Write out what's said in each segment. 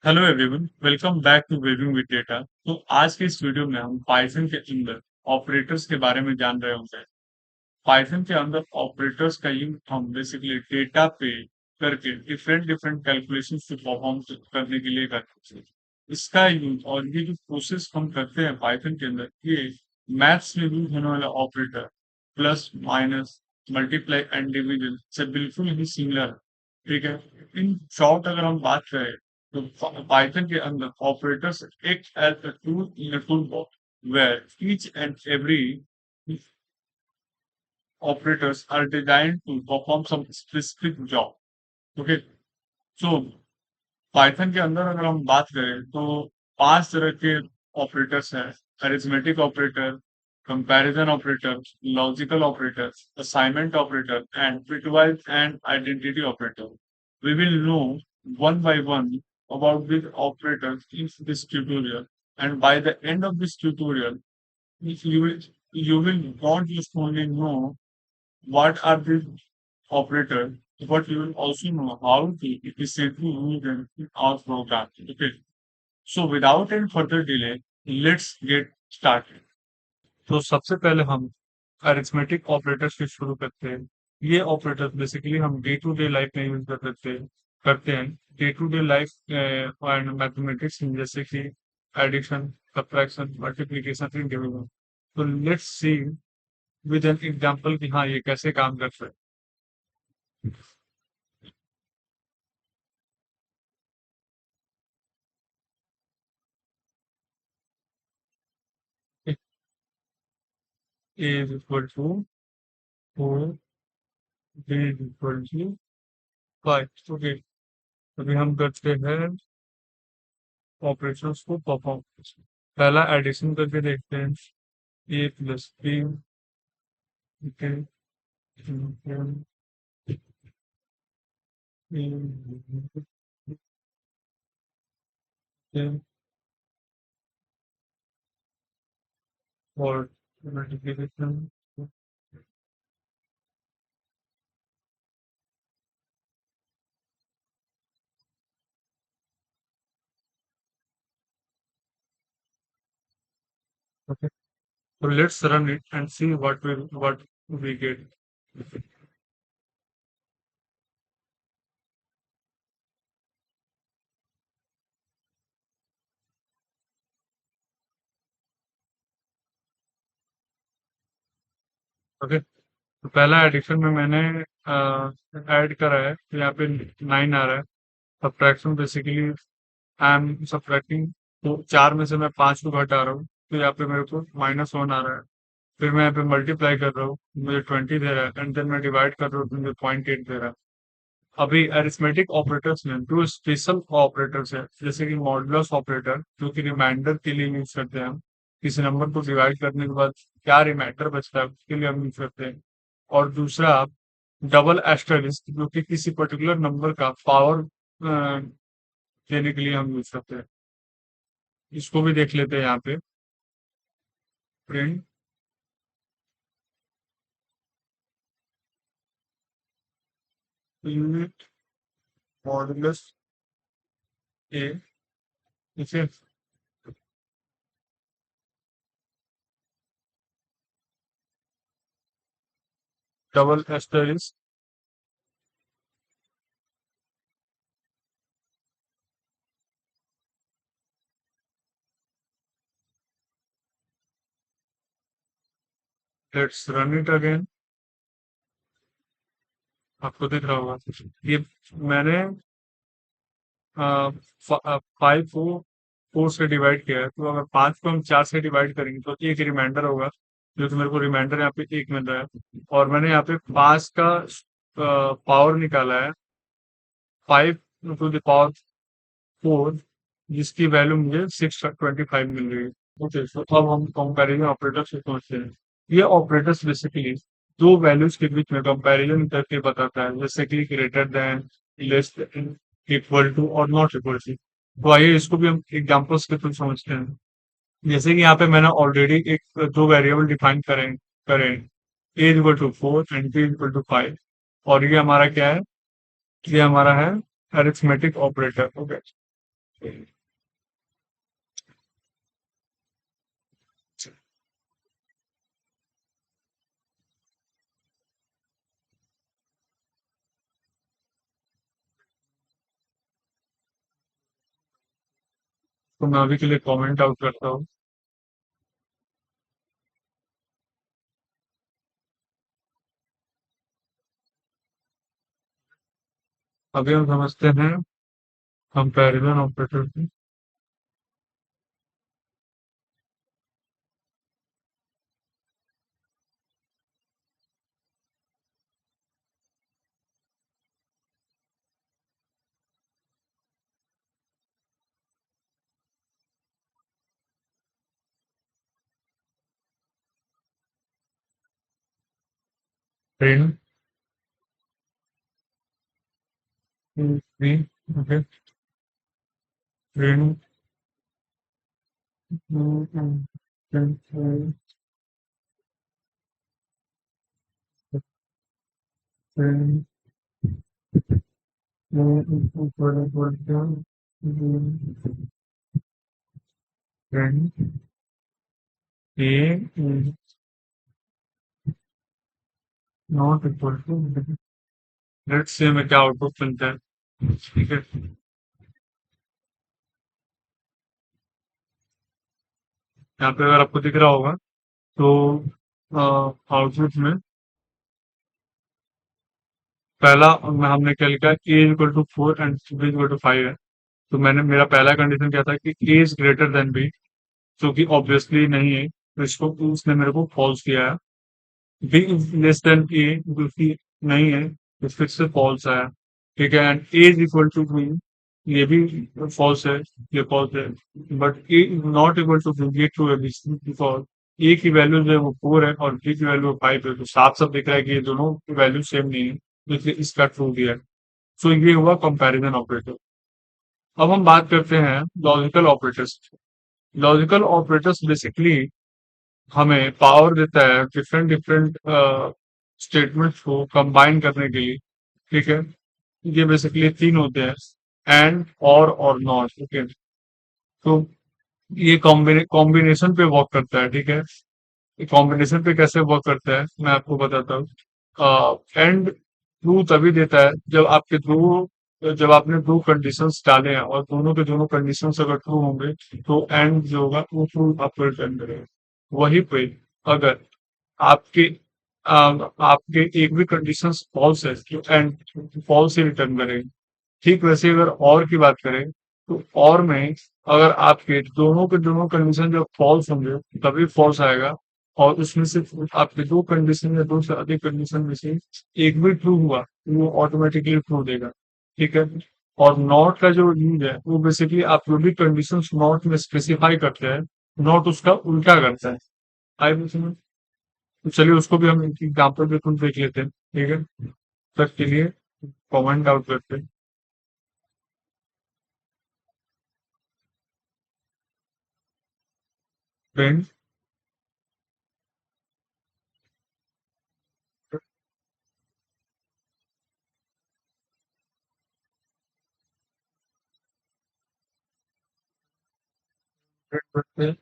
Hello everyone, welcome back to weaving with data. तो आज के इस वीडियो में हम पाइथन के अंदर ऑपरेटर्स के बारे में जान रहे होंगे। पाइथन के अंदर ऑपरेटर्स का यूज हम बेसिकली डेटा पे करके डिफरेंट डिफरेंट कैलकुलेशंस को परफॉर्म करने के लिए करते हैं। इसका यूज और ये जो प्रोसेस हम करते हैं पाइथन के अंदर, ये मैथ्स में यूज होने वाला operator plus minus multiply and division से बिल्कुल ही सिमिलर है। ठीक है। इन शॉर्ट अगर हम बात करें तो पाइथन के अंदर ऑपरेटर्स एक as a tool in a tool box where each and every operators are designed to perform some specific job. Okay, so Python के अंदर अगर हम बात करें तो 5 तरह के ऑपरेटर्स हैं: arithmetic operator, comparison operator, logical operator, assignment operator and bitwise and identity operator. We will know one by one about these operators in this tutorial, and by the end of this tutorial, if you will not just only know what are the operators, but you will also know how to efficiently use them in our program. Okay. So without any further delay, let's get started. तो सबसे पहले हम arithmetic operators से शुरू करते हैं। ये operators basically हम डे टू डे लाइफ में यूज करते हैं day to day life and mathematics, जैसे कि addition, subtraction, multiplication and division. तो let's see with an example कि हाँ ये कैसे काम करते हैं। A is equal to 4, B is equal to 5। Okay, अभी हम करते हैं ऑपरेशंस को परफॉर्म। पहला एडिशन करके देखते हैं। ए प्लस बी, और multiplication. Okay, so let's run it and see what we get. Okay, तो पहला एडिशन में मैंने ऐड करा है, तो यहाँ पे 9 आ रहा है। Subtraction basically I am subtracting, तो 4 में से मैं 5 को घटा रहा हूँ, तो यहाँ पे मेरे को -1 आ रहा है। फिर मैं यहाँ पे मल्टीप्लाई कर रहा हूँ, मुझे 20 दे रहा है, एंड देन मैं डिवाइड कर रहा हूँ तो मुझे 0.8 दे रहा है। अभी अरिथमेटिक ऑपरेटर्स में जो स्पेशल ऑपरेटर्स है, जैसे कि मॉडुलस ऑपरेटर, जो कि रिमाइंडर के लिए यूज करते हैं हम। किसी नंबर को डिवाइड करने के बाद क्या रिमाइंडर बचता है उसके लिए हम यूज करते हैं। और दूसरा डबल एस्टेरिस्क, जो कि किसी पर्टिकुलर नंबर का पावर देने के लिए हम यूज करते हैं। इसको भी देख लेते हैं यहाँ पे। प्रिंट यूनिट मॉडुलस ए, इसे double asterisk let's run it again. आपको दिख रहा होगा ये मैंने 5 को 4 से डिवाइड किया है। तो अगर 5 को हम 4 से डिवाइड करेंगे तो एक रिमाइंडर होगा, जो कि मेरे को रिमाइंडर यहाँ पे 1 मिल रहा है। और मैंने यहाँ पे 5 का पावर निकाला है 5 टू द पावर 4, जिसकी वैल्यू मुझे 625 मिल रही है। ओके, तो अब हम कंपैरिजन ऑपरेटर से समझते हैं। ये ऑपरेटर्स बेसिकली दो वैल्यूज के बीच में कंपैरिजन करके बताता है, जैसे कि greater than, less than, equal to और नॉट इक्वल टू। तो आइए इसको भी हम एग्जांपल्स के थ्रू समझते हैं। जैसे कि यहाँ पे मैंने ऑलरेडी एक दो वेरिएबल डिफाइन करें A equal to 4 and B equal to 5। और ये हमारा क्या है? ये हमारा है अरिथमेटिक ऑपरेटर। ओके, तो मैं अभी के लिए कमेंट आउट करता हूँ। अभी हम समझते हैं कंपैरिजन ऑपरेटर की। Train three. Okay. Train train train A not equal to, let's say हमें क्या आउटपुट मिलता है। ठीक है। यहाँ पे अगर आपको दिख रहा होगा तो आउटपुट में पहला हमने क्या लिखा, A equal to 4 and B equal to 5 है। तो मैंने मेरा पहला कंडीशन क्या था कि ए इज ग्रेटर देन बी, जो कि ऑब्वियसली नहीं है, तो इसको उसने मेरे को फॉल्स किया है। बी इज लेस देन ए, जो कि नहीं है, तो फिर से फॉल्स आया। ठीक है। And A is equal to B, ये भी फॉल्स है, ये फॉल्स है। But A is not equal to B, ये ट्रू है, बिकॉज ए की वैल्यू जो है वो 4 है और बी की वैल्यू 5 है, तो साफ साफ दिख रहा है कि ये दोनों वैल्यू सेम नहीं है, तो इसलिए इसका ट्रू दिया है। सो ये हुआ कंपैरिजन ऑपरेटर। अब हम बात करते हैं logical operators. Logical operators basically हमें पावर देता है डिफरेंट डिफरेंट स्टेटमेंट्स को कंबाइन करने के लिए। ठीक है। ये बेसिकली तीन होते हैं, एंड और नॉट। ठीक है। तो ये कॉम्बिनेशन पे वर्क करता है। ठीक है। कॉम्बिनेशन पे कैसे वर्क करता है मैं आपको बताता हूँ। एंड ट्रू तभी देता है जब आपने दो कंडीशंस डाले हैं और दोनों के दोनों कंडीशंस अगर ट्रू होंगे, तो एंड जो होगा वो ट्रू आपको रिटर्न करेगा। वही पे अगर आपके आपके एक भी कंडीशन फॉल्स है तो एंड फॉल्स ही रिटर्न करेगा। ठीक वैसे अगर और की बात करें, तो और में अगर आपके दोनों के दोनों कंडीशन जब फॉल्स होंगे तभी फॉल्स आएगा। और उसमें से आपके दो कंडीशन या दो से अधिक कंडीशन में से एक भी ट्रू हुआ तो वो ऑटोमेटिकली ट्रू देगा। ठीक है। और नॉट का जो यूज है वो बेसिकली आप जो भी कंडीशन नॉट में स्पेसिफाई करते हैं, नॉट उसका उल्टा करता है। आई विल समझ। तो चलिए उसको भी हम एक एग्जाम्पल पे खुद देख लेते हैं। ठीक है। तब के लिए कमेंट आउट करते हैं। फ्रेंड करते हैं।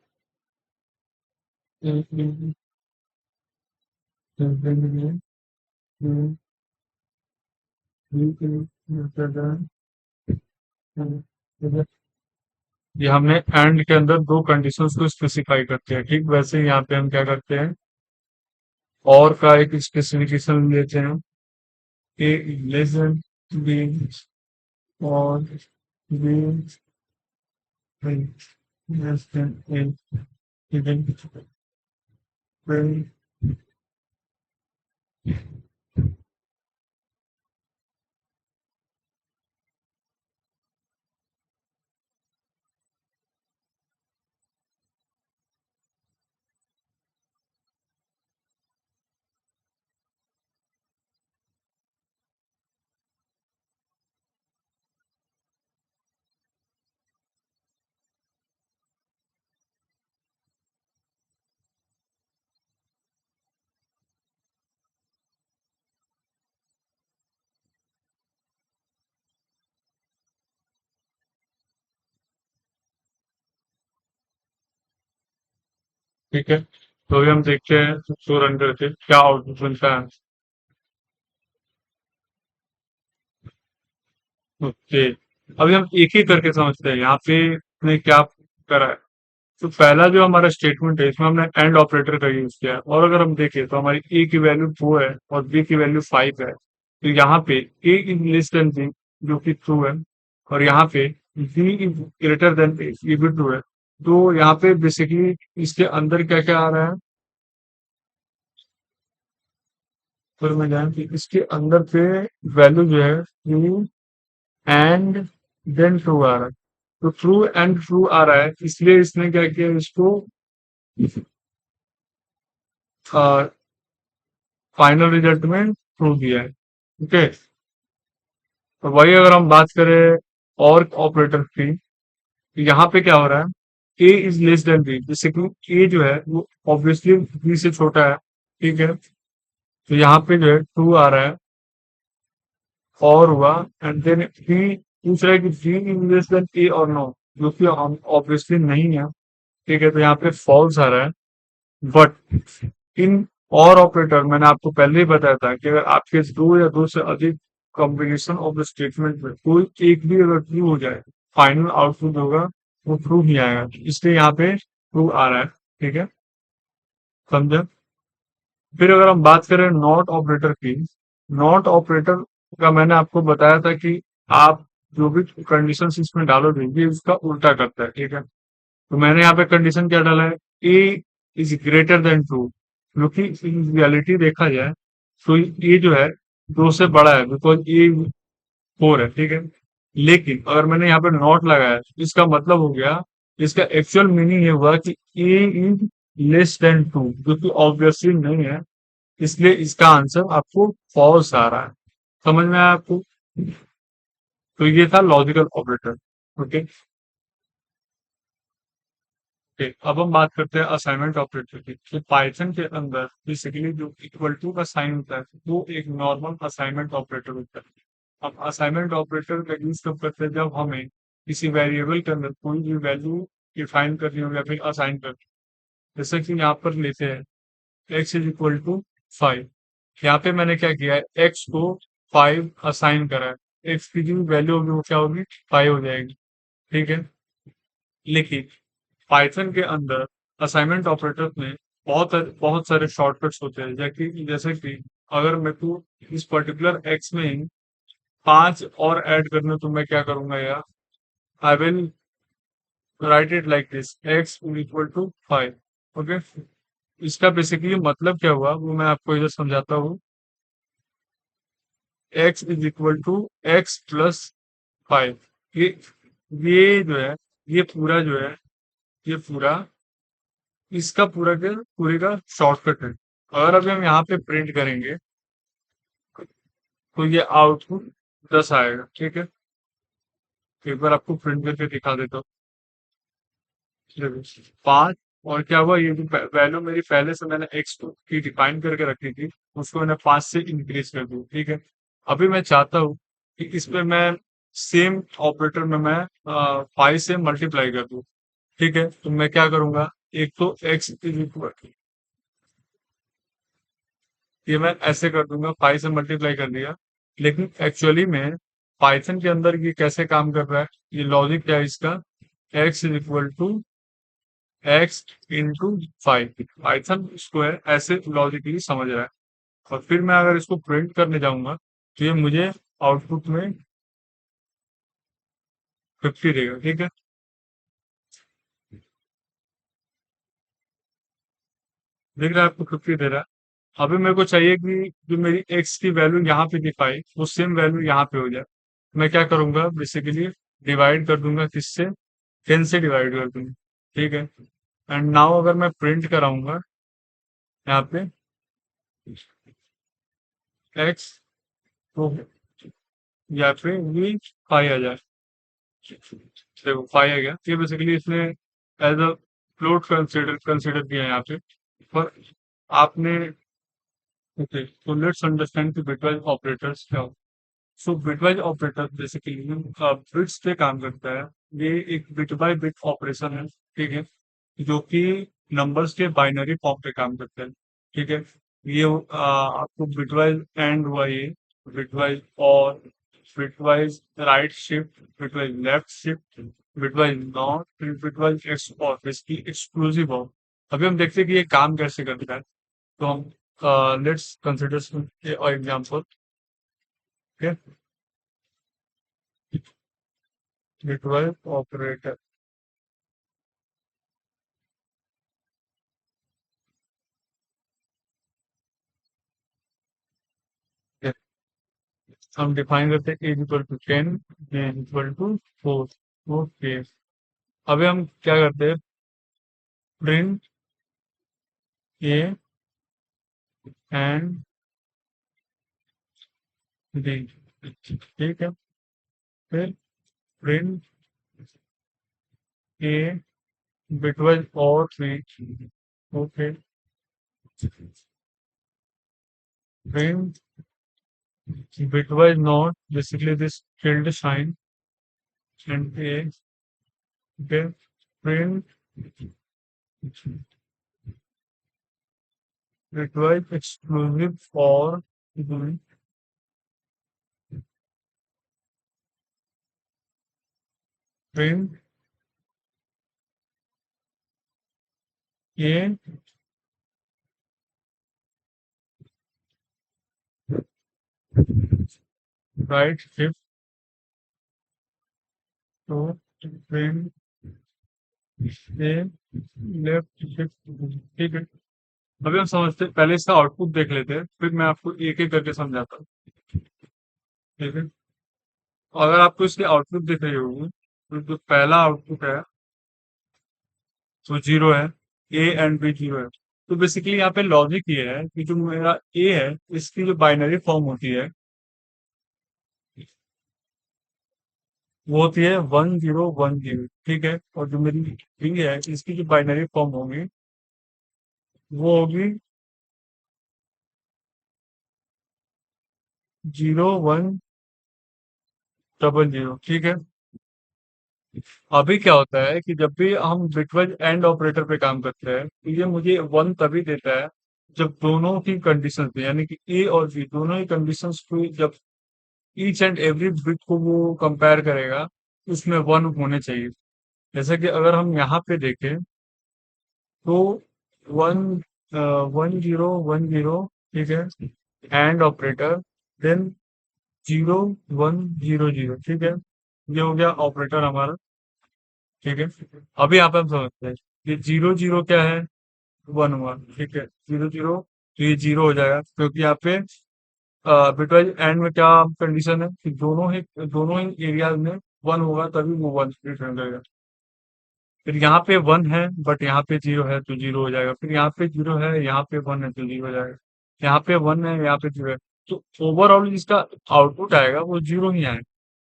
ये हमने एंड के अंदर दो कंडीशंस को स्पेसिफाई करते हैं। ठीक वैसे ही यहाँ पे हम क्या करते हैं, और का एक स्पेसिफिकेशन लेते हैं। ए लेस देन बी और बी लेस देन ए। फिर ठीक है, तो अभी हम देखते हैं इसको रन करके क्या आउटपुट मिलता है। ओके, अभी हम एक एक करके समझते हैं यहाँ पे ने क्या करा है। तो पहला जो हमारा स्टेटमेंट है इसमें हमने एंड ऑपरेटर का यूज किया है, और अगर हम देखें तो हमारी ए की वैल्यू 4 है और बी की वैल्यू 5 है, तो यहाँ पे ए इज लेस देन बी जो कि ट्रू है, और यहाँ पे बी इज ग्रेटर देन ए, ये भी ट्रू है। तो यहाँ पे बेसिकली इसके अंदर क्या क्या आ रहा है, तो मैं जान कि इसके अंदर पे वैल्यू जो है ट्रू एंड देन ट्रू आ रहा है। तो ट्रू एंड ट्रू आ रहा है, इसलिए इसने क्या किया, इसको फाइनल रिजल्ट में ट्रू दिया है। ओके, तो वही अगर हम बात करें और ऑपरेटर की, तो यहाँ पे क्या हो रहा है, ए इज लेस देन बी, जैसे कि ए जो है वो ऑब्वियसली बी से छोटा है। ठीक है, तो यहाँ पे जो है ट्रू आ रहा है, और हुआ, एंड देन बी पूछ रहा है कि बी इज लेस देन ए और नो, जो कि ऑब्वियसली नहीं है। ठीक है, तो यहाँ पे फॉल्स आ रहा है। बट इन और ऑपरेटर मैंने आपको पहले ही बताया था कि अगर आपके दो या दो से अधिक कॉम्बिनेशन ऑफ द स्टेटमेंट में कोई एक भी अगर ट्रू हो जाए, फाइनल आउटपुट होगा वो ट्रू ही आएगा, इसलिए यहाँ पे ट्रू आ रहा है। ठीक है, समझे। फिर अगर हम बात करें नॉट ऑपरेटर की, नॉट ऑपरेटर का मैंने आपको बताया था कि आप जो भी कंडीशन इसमें डालोगे ये उसका उल्टा करता है। ठीक है, तो मैंने यहाँ पे कंडीशन क्या डाला है, ए इज ग्रेटर देन ट्रू, क्योंकि इन रियलिटी देखा जाए तो ये जो है दो से बड़ा है, बिकॉज ये 4 है। ठीक है, लेकिन अगर मैंने यहाँ पे नॉट लगाया तो इसका मतलब हो गया, इसका एक्चुअल मीनिंग ये हुआ कि ए इज लेस देन ट्रू, जो कि ऑब्वियसली नहीं है, इसलिए इसका आंसर आपको फॉल्स आ रहा है। समझ में आया आपको। तो ये था लॉजिकल ऑपरेटर। ओके, ठीक, अब हम बात करते हैं असाइनमेंट ऑपरेटर की। तो पाइथन के अंदर बेसिकली जो इक्वल टू का साइन होता है वो एक नॉर्मल असाइनमेंट ऑपरेटर होता है। अब असाइनमेंट ऑपरेटर का यूज कब करते हैं, जब हमें किसी वेरिएबल के अंदर कोई भी वैल्यू डिफाइन करनी हो या फिर असाइन करनी हो। जैसे कि यहाँ पर लेते हैं x इज इक्वल टू 5, यहाँ पे मैंने क्या किया है, x को 5 असाइन करा है, x की जो वैल्यू होगी वो क्या होगी, 5 हो जाएगी। ठीक है, लेकिन पाइथन के अंदर असाइनमेंट ऑपरेटर में बहुत बहुत सारे शॉर्टकट्स होते हैं, जैसे कि अगर मेरे को इस पर्टिकुलर एक्स में ही 5 और ऐड करने, तो मैं क्या करूंगा यार, I will write it like this, X equal to 5। Okay, इसका बेसिकली मतलब क्या हुआ वो मैं आपको इधर समझाता हूँ। X is equal to X plus 5, ये ये जो है, ये पूरा जो है, ये पूरा इसका पूरा के पूरे का शॉर्टकट है। अगर अभी हम यहाँ पे प्रिंट करेंगे तो ये आउटपुट 10 आएगा। ठीक है, एक बार आपको प्रिंट करके दिखा देता हूँ। देखो, 5, और क्या हुआ, ये जो वैल्यू मेरी पहले से मैंने एक्स की डिफाइन करके रखी थी, उसको मैंने 5 से इंक्रीज कर दूँ। ठीक है, अभी मैं चाहता हूँ कि इस पे मैं सेम ऑपरेटर में मैं 5 से मल्टीप्लाई कर दूँ। ठीक है, तो मैं क्या करूंगा, एक तो एक्स इज इक्वल, ये मैं ऐसे कर दूंगा, 5 से मल्टीप्लाई कर दिया। लेकिन एक्चुअली में पाइथन के अंदर ये कैसे काम कर रहा है, ये लॉजिक क्या है इसका, X is equal to X into 5, Python इसको है ऐसे लॉजिकली समझ रहा है। और फिर मैं अगर इसको प्रिंट करने जाऊंगा तो ये मुझे आउटपुट में 50 देगा। ठीक है, देख रहा है आपको 50 दे रहा है। अभी मेरे को चाहिए कि जो मेरी एक्स की वैल्यू यहाँ पे दिखाई वो सेम वैल्यू यहाँ पे हो जाए। मैं क्या करूंगा, बेसिकली डिवाइड कर दूंगा, किससे, 10 से डिवाइड कर दूंगा। ठीक है, एंड नाउ अगर मैं प्रिंट कराऊंगा यहाँ पे एक्स, तो या फिर भी 5 आ जाए, देखो 5 आ गया, ये बेसिकली इसने एज अ फ्लोट कंसिडर किया है यहाँ पे। पर आपने, ओके, तो लेट्स अंडरस्टैंड कि बिटवाइज ऑपरेटर्स क्या हो। सो बिटवाइज ऑपरेटर बेसिकली बिट्स पे काम करता है, ये एक बिट बाय बिट ऑपरेशन है। ठीक है, जो कि नंबर्स के बाइनरी फॉर्म पे काम करते हैं। ठीक है, ये आपको बिटवाइज एंड हुआ, ये बिटवाइज और bitwise right shift, bitwise left shift, bitwise not, फिर बिटवाइज एक्स और इसकी एक्सक्लूसिव हो। अभी हम देखते हैं कि ये काम कैसे करता है। तो हम लेट्स कंसिडर एग्जाम्पल। ठीक है, बिटवाइज ऑपरेटर। हम डिफाइन करते हैं a equal to 10, b equal to 4। Okay, अभी हम क्या करते हैं, प्रिंट a एंड b। ठीक है, फिर प्रिंट a बिटवाइज और 3। Okay, print bitwise not, basically this tilde sign, and a, okay, print bitwise exclusive for the print a right shift to print a left shift। ठीक है, अभी हम समझते हैं, पहले इसका आउटपुट देख लेते हैं, फिर मैं आपको एक एक करके समझाता हूँ। ठीक है, अगर आपको इसके आउटपुट दिख रही होगी, तो जो पहला आउटपुट है तो जीरो है, ए एंड बी जीरो है। तो बेसिकली यहाँ पे लॉजिक ये है कि जो मेरा ए है, इसकी जो बाइनरी फॉर्म होती है वो होती है 1010। ठीक है, और जो मेरी बी है, इसकी जो बाइनरी फॉर्म होगी वो होगी 0100। ठीक है, अभी क्या होता है कि जब भी हम बिटवाइज एंड ऑपरेटर पे काम करते हैं, तो ये मुझे वन तभी देता है जब दोनों की कंडीशन यानी कि ए और बी दोनों ही कंडीशंस को, जब ईच एंड एवरी बिट को वो कंपेयर करेगा, उसमें वन होने चाहिए। जैसे कि अगर हम यहाँ पे देखें तो वन 1010। ठीक है, एंड ऑपरेटर, देन 0100। ठीक है, ये हो गया ऑपरेटर हमारा। ठीक है, अभी यहाँ पे हम समझते हैं कि जीरो जीरो क्या है, वन हुआ। ठीक है, जीरो जीरो, तो ये जीरो हो जाएगा क्योंकि यहाँ पे बिटवाइज एंड में क्या कंडीशन है कि दोनों ही एरियाज में वन होगा तभी वो वन रिटर्न करेगा। फिर यहाँ पे वन है बट यहाँ पे जीरो है तो जीरो हो जाएगा, फिर यहाँ पे जीरो है, यहाँ पे वन है तो जीरो हो जाएगा, यहाँ पे वन है, यहाँ पे जीरो है। तो ओवरऑल जिसका आउटपुट आएगा वो जीरो ही आएगा।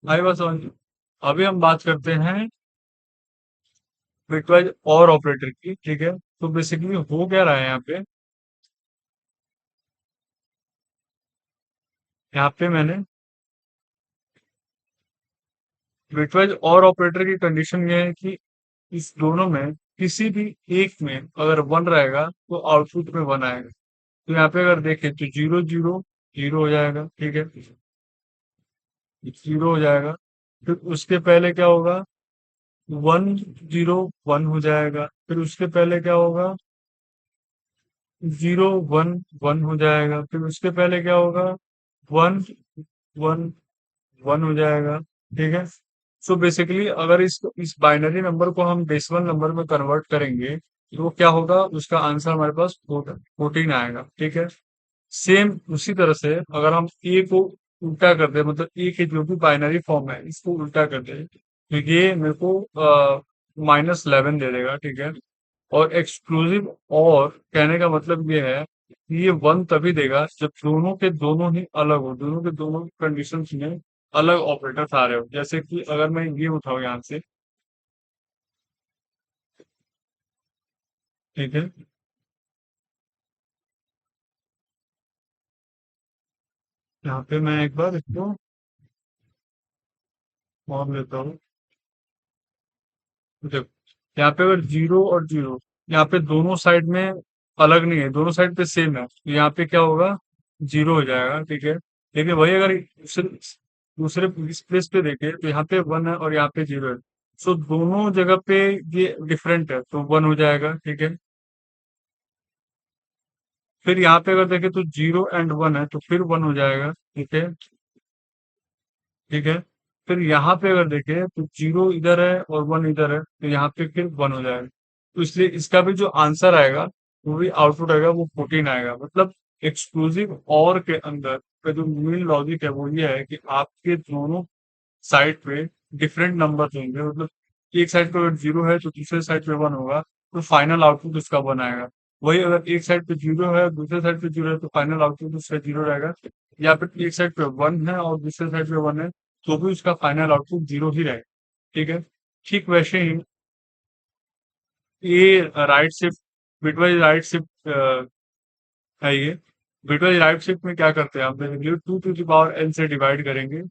आई बात समझ? अभी हम बात करते हैं बिटवाइज और ऑपरेटर की। ठीक है, तो बेसिकली हो क्या रहा है यहाँ पे, यहाँ पे मैंने बिटवाइज और ऑपरेटर की कंडीशन ये है कि इस दोनों में किसी भी एक में अगर वन रहेगा तो आउटपुट में वन आएगा। तो यहाँ पे अगर देखें तो जीरो जीरो जीरो हो जाएगा। ठीक है, जीरो हो जाएगा, फिर उसके पहले क्या होगा, वन जीरो वन हो जाएगा, फिर उसके पहले क्या होगा, जीरो वन वन हो जाएगा, फिर उसके पहले क्या होगा, वन वन वन हो जाएगा। ठीक है, सो बेसिकली अगर इस बाइनरी नंबर को हम डेसिमल नंबर में कन्वर्ट करेंगे तो वो क्या होगा, उसका आंसर हमारे पास 14 आएगा। ठीक है, सेम उसी तरह से अगर हम ए को उल्टा कर दे, मतलब ए की जो भी बाइनरी फॉर्म है इसको उल्टा कर दे, तो ये मेरे को -11 दे देगा। ठीक है, और एक्सक्लूसिव और कहने का मतलब ये है कि ये वन तभी देगा जब दोनों के दोनों ही अलग हो, दोनों के दोनों कंडीशन में अलग ऑपरेटर आ रहे हो। जैसे कि अगर मैं ये उठाऊं यहाँ से, ठीक है, यहाँ पे मैं एक बार इसको और लेता हूँ। देखो, यहाँ पे अगर जीरो और जीरो, यहाँ पे दोनों साइड में अलग नहीं है, दोनों साइड पे सेम है, तो यहाँ पे क्या होगा, 0 हो जाएगा, ठीक है। लेकिन वही अगर दूसरे दूसरे इस प्लेस पे देखें तो यहाँ पे 1 है और यहाँ पे 0 है। सो दोनों जगह पे ये डिफरेंट है, तो 1 हो जाएगा, ठीक है। फिर यहाँ पे अगर देखें तो 0 एंड 1 है, तो फिर 1 हो जाएगा, ठीक है। ठीक है। फिर यहाँ पे अगर देखें तो 0 इधर है और 1 इधर है, तो यहाँ पे फिर 1 हो जाएगा। तो इसलिए इसका भी जो आंसर आएगा, वो भी आउटपुट आएगा, वो 14 आएगा। मतलब एक्सक्लूसिव और के अंदर का जो मेन लॉजिक है वो ये है कि आपके दोनों साइड पे डिफरेंट नंबर होंगे। मतलब एक साइड पे अगर 0 है तो दूसरे साइड पे 1 होगा, तो फाइनल आउटपुट उसका 1 आएगा। वही अगर एक साइड पे 0 है, दूसरे साइड पे 0 है, तो फाइनल आउटपुट उसका 0 रहेगा। या फिर एक साइड पे 1 है और दूसरे साइड पे 1 है, तो भी उसका फाइनल आउटपुट 0 ही रहेगा, ठीक है। ठीक वैसे ही ये right shift, bitwise right shift है ये। बिटवाइज राइट शिफ्ट में क्या करते हैं, हम basically 2 to the power n से डिवाइड करेंगे।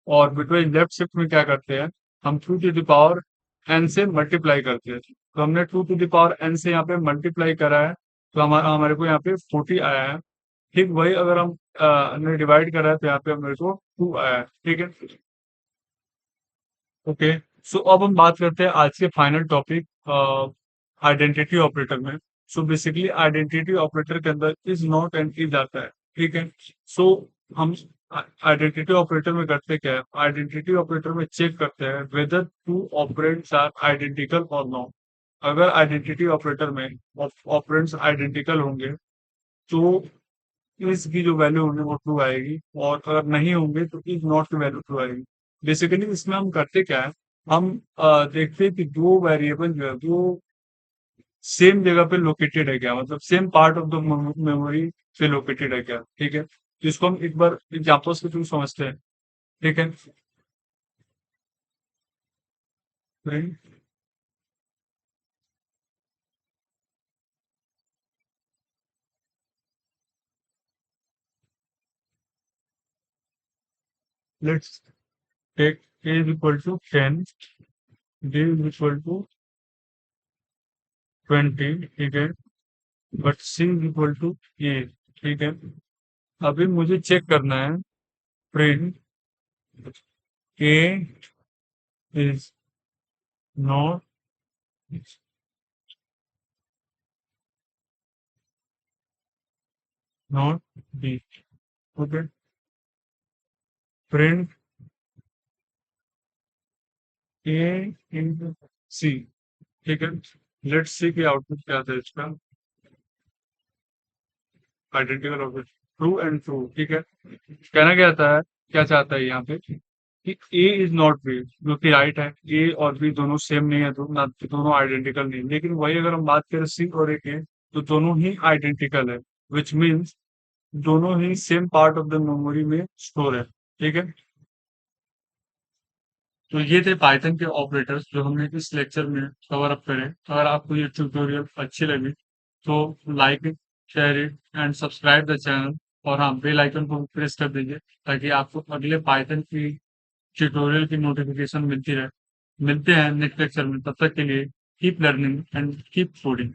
और बिटवाइज लेफ्ट शिफ्ट में क्या करते हैं, हम 2 टू द पावर n से मल्टीप्लाई करते हैं। तो हमने 2 टू द पावर n से यहाँ पे मल्टीप्लाई करा है, तो हमारा हमारे को यहाँ पे 40 आया है। ठीक वही अगर हम हमने डिवाइड करा है, तो यहाँ पे मेरे को 2 आया है, ठीक है। ओके। सो अब हम बात करते हैं आज के फाइनल टॉपिक, आइडेंटिटी ऑपरेटर में। सो बेसिकली आइडेंटिटी ऑपरेटर के अंदर इज नॉट एंड इज आता है, ठीक है। सो हम आइडेंटिटी ऑपरेटर में करते क्या है, आइडेंटिटी ऑपरेटर में चेक करते हैं whether two operands are identical और नॉट। अगर आइडेंटिटी ऑपरेटर में ऑपरेंड्स आइडेंटिकल होंगे, तो इस की जो वैल्यू होगी वो ट्रू आएगी, और अगर नहीं होंगे तो इज नॉट की वैल्यू ट्रू आएगी। बेसिकली इसमें हम करते क्या है, हम देखते हैं कि दो वेरिएबल जो है वो सेम जगह पे लोकेटेड है क्या, मतलब same part of the memory पे लोकेटेड है क्या, ठीक है। तो इसको हम एक बार एग्जांपल्स के थ्रू समझते हैं, ठीक है। Let's take a is equal to 10, b is equal to 20, ठीक है, but c is equal to a, ठीक है। अभी मुझे चेक करना है, print a is not not b, okay. Print a into c, ठीक है। लेट्स सी की आउटपुट क्या था इसका, identical output, true and true, ठीक है। कहना क्या था, क्या चाहता है यहाँ पे कि ए इज नॉट बी, जो कि राइट है। ए और बी दोनों सेम नहीं है, ना दोनों आइडेंटिकल नहीं, लेकिन वही अगर हम बात करें सी और ए के, तो दोनों ही आइडेंटिकल है, विच मीन्स दोनों ही same part of the memory में स्टोर है, ठीक है। तो ये थे पाइथन के ऑपरेटर्स जो हमने इस लेक्चर में कवर अप करे। अगर आपको ये ट्यूटोरियल अच्छी लगी तो like it, share it and subscribe the channel. और हाँ, बेल आइकन को प्रेस कर दीजिए ताकि आपको अगले पाइथन की ट्यूटोरियल की नोटिफिकेशन मिलती रहे। मिलते हैं नेक्स्ट लेक्चर में, तब तक के लिए keep learning and keep coding.